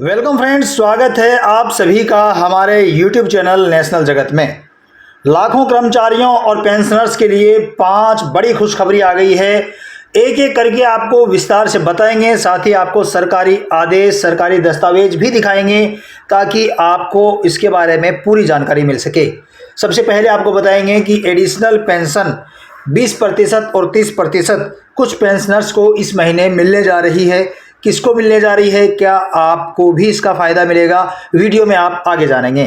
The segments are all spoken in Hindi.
वेलकम फ्रेंड्स, स्वागत है आप सभी का हमारे यूट्यूब चैनल नेशनल जगत में। लाखों कर्मचारियों और पेंशनर्स के लिए 5 बड़ी खुशखबरी आ गई है। एक एक करके आपको विस्तार से बताएंगे, साथ ही आपको सरकारी आदेश, सरकारी दस्तावेज भी दिखाएंगे ताकि आपको इसके बारे में पूरी जानकारी मिल सके। सबसे पहले आपको बताएंगे कि एडिशनल पेंशन 20% और 30% कुछ पेंशनर्स को इस महीने मिलने जा रही है। किसको मिलने जा रही है, क्या आपको भी इसका फ़ायदा मिलेगा, वीडियो में आप आगे जानेंगे।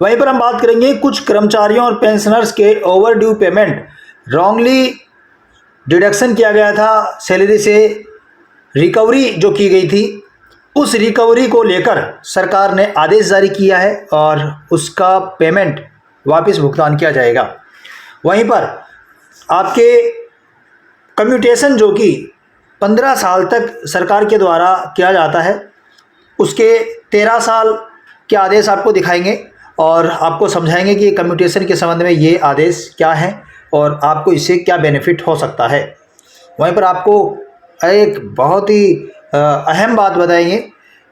वहीं पर हम बात करेंगे कुछ कर्मचारियों और पेंशनर्स के over due payment wrongly deduction किया गया था सैलरी से, रिकवरी जो की गई थी, उस रिकवरी को लेकर सरकार ने आदेश जारी किया है और उसका पेमेंट वापस भुगतान किया जाएगा। वहीं पर आपके कम्यूटेशन जो कि 15 साल तक सरकार के द्वारा किया जाता है, उसके 13 साल के आदेश आपको दिखाएंगे और आपको समझाएंगे कि कम्यूटेशन के संबंध में ये आदेश क्या है और आपको इससे क्या बेनिफिट हो सकता है। वहीं पर आपको एक बहुत ही अहम बात बताएंगे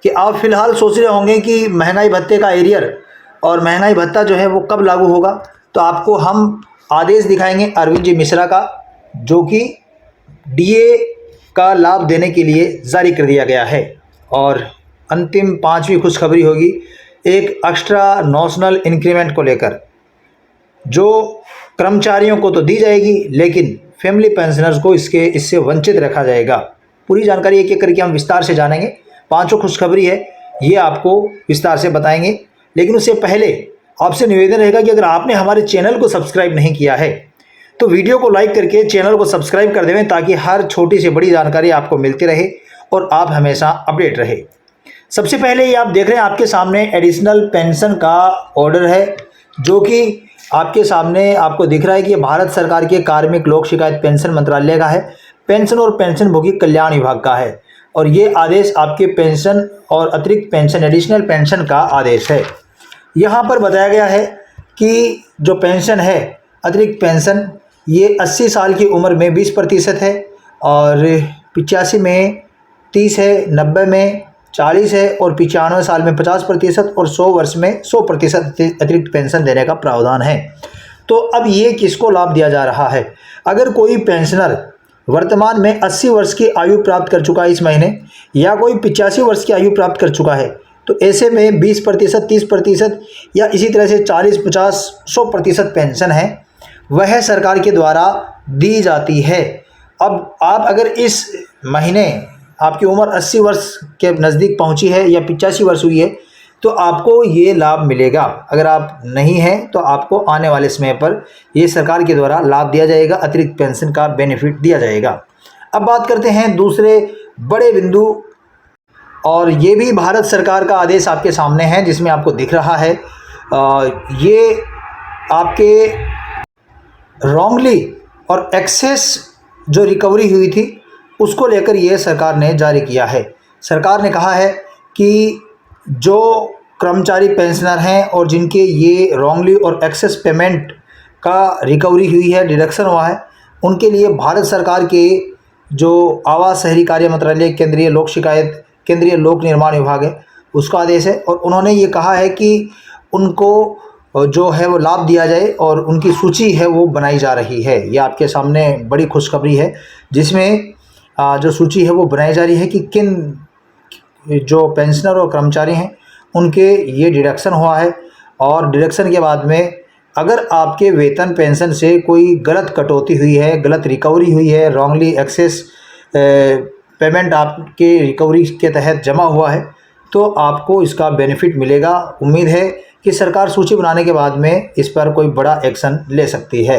कि आप फ़िलहाल सोच रहे होंगे कि महंगाई भत्ते का एरियर और महंगाई भत्ता जो है वो कब लागू होगा, तो आपको हम आदेश दिखाएंगे अरविंद जी मिश्रा का, जो कि डीए का लाभ देने के लिए जारी कर दिया गया है। और अंतिम 5वीं खुशखबरी होगी एक एक्स्ट्रा नॉशनल इंक्रीमेंट को लेकर, जो कर्मचारियों को तो दी जाएगी लेकिन फैमिली पेंशनर्स को इससे वंचित रखा जाएगा। पूरी जानकारी एक एक करके हम विस्तार से जानेंगे। 5 खुशखबरी है, ये आपको विस्तार से बताएंगे। लेकिन उससे पहले आपसे निवेदन रहेगा कि अगर आपने हमारे चैनल को सब्सक्राइब नहीं किया है तो वीडियो को लाइक करके चैनल को सब्सक्राइब कर देवें, ताकि हर छोटी से बड़ी जानकारी आपको मिलती रहे और आप हमेशा अपडेट रहे। सबसे पहले ये आप देख रहे हैं आपके सामने एडिशनल पेंशन का ऑर्डर है, जो कि आपके सामने आपको दिख रहा है कि भारत सरकार के कार्मिक लोक शिकायत पेंशन मंत्रालय का है, पेंशन और पेंशनभोगी कल्याण विभाग का है। और ये आदेश आपके पेंशन और अतिरिक्त पेंशन, एडिशनल पेंशन का आदेश है। यहाँ पर बताया गया है कि जो पेंशन है, अतिरिक्त पेंशन, ये 80 साल की उम्र में 20% है और 85 में 30 है, 90 में 40 है और 95 साल में 50% और 100 वर्ष में 100% अतिरिक्त पेंशन देने का प्रावधान है। तो अब ये किसको लाभ दिया जा रहा है? अगर कोई पेंशनर वर्तमान में 80 वर्ष की आयु प्राप्त कर चुका है इस महीने, या कोई 85 वर्ष की आयु प्राप्त कर चुका है, तो ऐसे में 20%, 30% या इसी तरह से 40, 50, 100% पेंशन है, वह सरकार के द्वारा दी जाती है। अब आप अगर इस महीने आपकी उम्र 80 वर्ष के नज़दीक पहुंची है या 85 वर्ष हुई है, तो आपको ये लाभ मिलेगा। अगर आप नहीं हैं तो आपको आने वाले समय पर ये सरकार के द्वारा लाभ दिया जाएगा, अतिरिक्त पेंशन का बेनिफिट दिया जाएगा। अब बात करते हैं दूसरे बड़े बिंदु, और ये भी भारत सरकार का आदेश आपके सामने है, जिसमें आपको दिख रहा है ये आपके रॉन्गली और एक्सेस जो रिकवरी हुई थी उसको लेकर ये सरकार ने जारी किया है। सरकार ने कहा है कि जो कर्मचारी पेंशनर हैं और जिनके ये रॉन्गली और एक्सेस पेमेंट का रिकवरी हुई है, डिडक्शन हुआ है, उनके लिए भारत सरकार के जो आवास शहरी कार्य मंत्रालय, केंद्रीय लोक शिकायत, केंद्रीय लोक निर्माण विभाग है, उसका आदेश है। और उन्होंने ये कहा है कि उनको जो है वो लाभ दिया जाए और उनकी सूची है वो बनाई जा रही है। ये आपके सामने बड़ी खुशखबरी है, जिसमें जो सूची है वो बनाई जा रही है कि किन जो पेंशनर और कर्मचारी हैं उनके ये डिडक्शन हुआ है। और डिडक्शन के बाद में अगर आपके वेतन पेंशन से कोई गलत कटौती हुई है, गलत रिकवरी हुई है, रॉन्गली एक्सेस पेमेंट आपके रिकवरी के तहत जमा हुआ है, तो आपको इसका बेनिफिट मिलेगा। उम्मीद है कि सरकार सूची बनाने के बाद में इस पर कोई बड़ा एक्शन ले सकती है।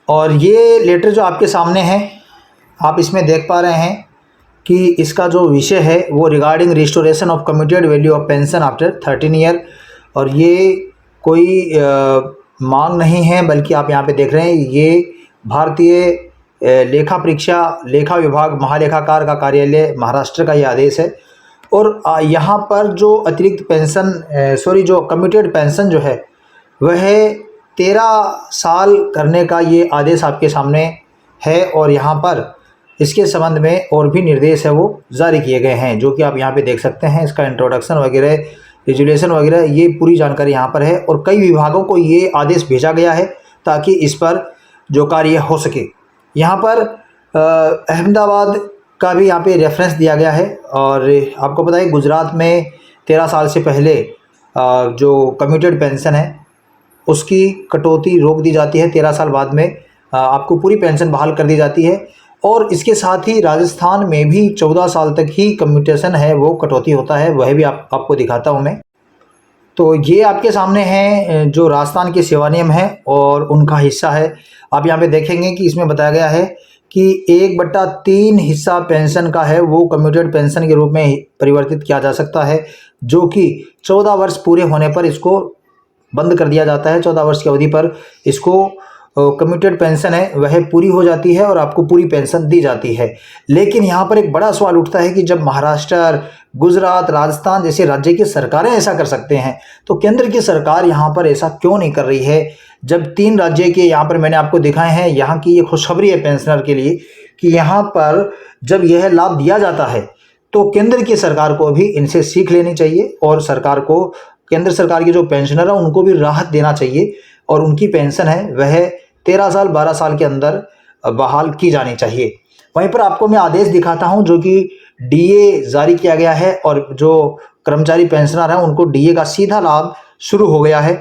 और ये लेटर जो आपके सामने है, आप इसमें देख पा रहे हैं कि इसका जो विषय है वो regarding restoration of commuted value of pension after 13 year. और ये कोई मांग नहीं है, बल्कि आप यहाँ पे देख रहे हैं ये भारतीय लेखा परीक्षा लेखा विभाग महालेखाकार का कार्यालय महाराष्ट्र का ये आदेश है। और यहाँ पर जो अतिरिक्त पेंशन जो कम्यूटेड पेंशन जो है वह 13 साल करने का ये आदेश आपके सामने है। और यहाँ पर इसके संबंध में और भी निर्देश है वो जारी किए गए हैं, जो कि आप यहाँ पे देख सकते हैं। इसका इंट्रोडक्शन वगैरह, रेजुलेशन वगैरह, ये पूरी जानकारी यहाँ पर है। और कई विभागों को ये आदेश भेजा गया है ताकि इस पर जो कार्य हो सके। यहाँ पर अहमदाबाद का भी यहाँ पे रेफरेंस दिया गया है। और आपको पता है गुजरात में 13 साल से पहले जो कम्यूटेड पेंशन है उसकी कटौती रोक दी जाती है। 13 साल बाद में आपको पूरी पेंशन बहाल कर दी जाती है। और इसके साथ ही राजस्थान में भी 14 साल तक ही कम्यूटेशन है वो कटौती होता है, वह भी आपको दिखाता हूँ मैं। तो ये आपके सामने है जो राजस्थान के सेवा नियम है और उनका हिस्सा है। आप यहाँ पे देखेंगे कि इसमें बताया गया है कि 1/3 हिस्सा पेंशन का है वो कम्यूटेड पेंशन के रूप में परिवर्तित किया जा सकता है, जो कि 14 वर्ष पूरे होने पर इसको बंद कर दिया जाता है। 14 वर्ष की अवधि पर इसको कम्यूटेड पेंशन है वह पूरी हो जाती है और आपको पूरी पेंशन दी जाती है। लेकिन यहाँ पर एक बड़ा सवाल उठता है कि जब महाराष्ट्र, गुजरात, राजस्थान जैसे राज्य की सरकारें ऐसा कर सकते हैं तो केंद्र की सरकार यहाँ पर ऐसा क्यों नहीं कर रही है। जब 3 राज्य के यहाँ पर मैंने आपको दिखाए हैं, यहाँ की ये खुशखबरी है पेंशनर के लिए कि यहाँ पर जब यह लाभ दिया जाता है तो केंद्र की सरकार को भी इनसे सीख लेनी चाहिए और सरकार को, केंद्र सरकार के जो पेंशनर हैं उनको भी राहत देना चाहिए और उनकी पेंशन है वह 13 साल 12 साल के अंदर बहाल की जानी चाहिए। वहीं पर आपको मैं आदेश दिखाता हूं जो कि डीए जारी किया गया है और जो कर्मचारी पेंशनर हैं उनको डीए का सीधा लाभ शुरू हो गया है।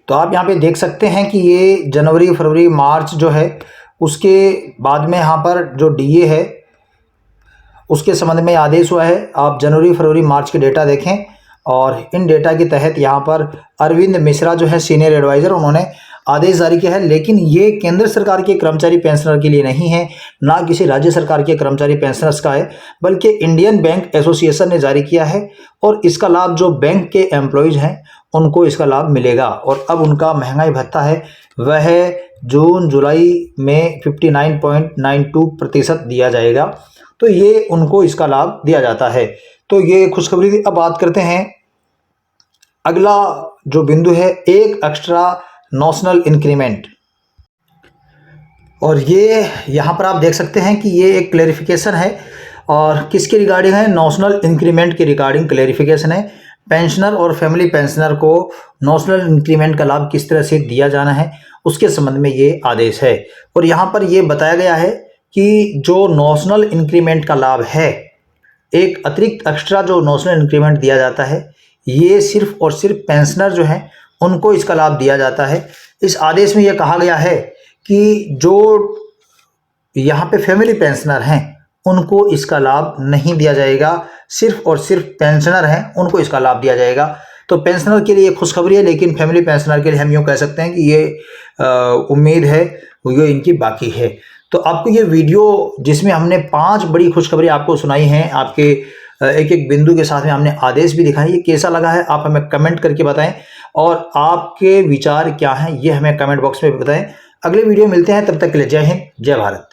तो आप यहाँ पे देख सकते हैं कि ये जनवरी, फरवरी, मार्च जो है उसके बाद में यहाँ पर जो डीए है उसके संबंध में आदेश हुआ है। आप जनवरी, फरवरी, मार्च के डेटा देखें और इन डेटा के तहत यहाँ पर अरविंद मिश्रा जो है सीनियर एडवाइज़र, उन्होंने आदेश जारी किया है। लेकिन ये केंद्र सरकार के कर्मचारी पेंशनर के लिए नहीं है, ना किसी राज्य सरकार के कर्मचारी पेंशनर्स का है, बल्कि इंडियन बैंक एसोसिएशन ने जारी किया है। और इसका लाभ जो बैंक के एम्प्लॉयज़ हैं उनको इसका लाभ मिलेगा। और अब उनका महंगाई भत्ता है वह जून जुलाई में 59.92% दिया जाएगा। तो ये उनको इसका लाभ दिया जाता है। तो ये खुशखबरी थी। अब बात करते हैं अगला जो बिंदु है, एक एक्स्ट्रा नॉशनल इंक्रीमेंट। और ये यहाँ पर आप देख सकते हैं कि ये एक क्लेरिफिकेशन है और किसके रिगार्डिंग है, नॉशनल इंक्रीमेंट के रिगार्डिंग क्लेरिफिकेशन है। पेंशनर और फैमिली पेंशनर को नॉशनल इंक्रीमेंट का लाभ किस तरह से दिया जाना है उसके संबंध में ये आदेश है। और यहाँ पर ये बताया गया है कि जो नॉशनल इंक्रीमेंट का लाभ है, एक अतिरिक्त एक्स्ट्रा जो नॉशनल इंक्रीमेंट दिया जाता है, ये सिर्फ और सिर्फ पेंशनर जो हैं उनको इसका लाभ दिया जाता है। इस आदेश में यह कहा गया है कि जो यहाँ पे फैमिली पेंशनर हैं उनको इसका लाभ नहीं दिया जाएगा, सिर्फ और सिर्फ पेंशनर हैं उनको इसका लाभ दिया जाएगा। तो पेंशनर के लिए खुशखबरी है, लेकिन फैमिली पेंशनर के लिए हम यूँ कह सकते हैं कि ये उम्मीद है ये इनकी बाकी है। तो आपको ये वीडियो जिसमें हमने 5 बड़ी खुशखबरी आपको सुनाई हैं, आपके एक एक बिंदु के साथ में हमने आदेश भी दिखाए, ये कैसा लगा है आप हमें कमेंट करके बताएं और आपके विचार क्या हैं ये हमें कमेंट बॉक्स में बताएं। अगले वीडियो मिलते हैं, तब तक के लिए जय हिंद, जय भारत।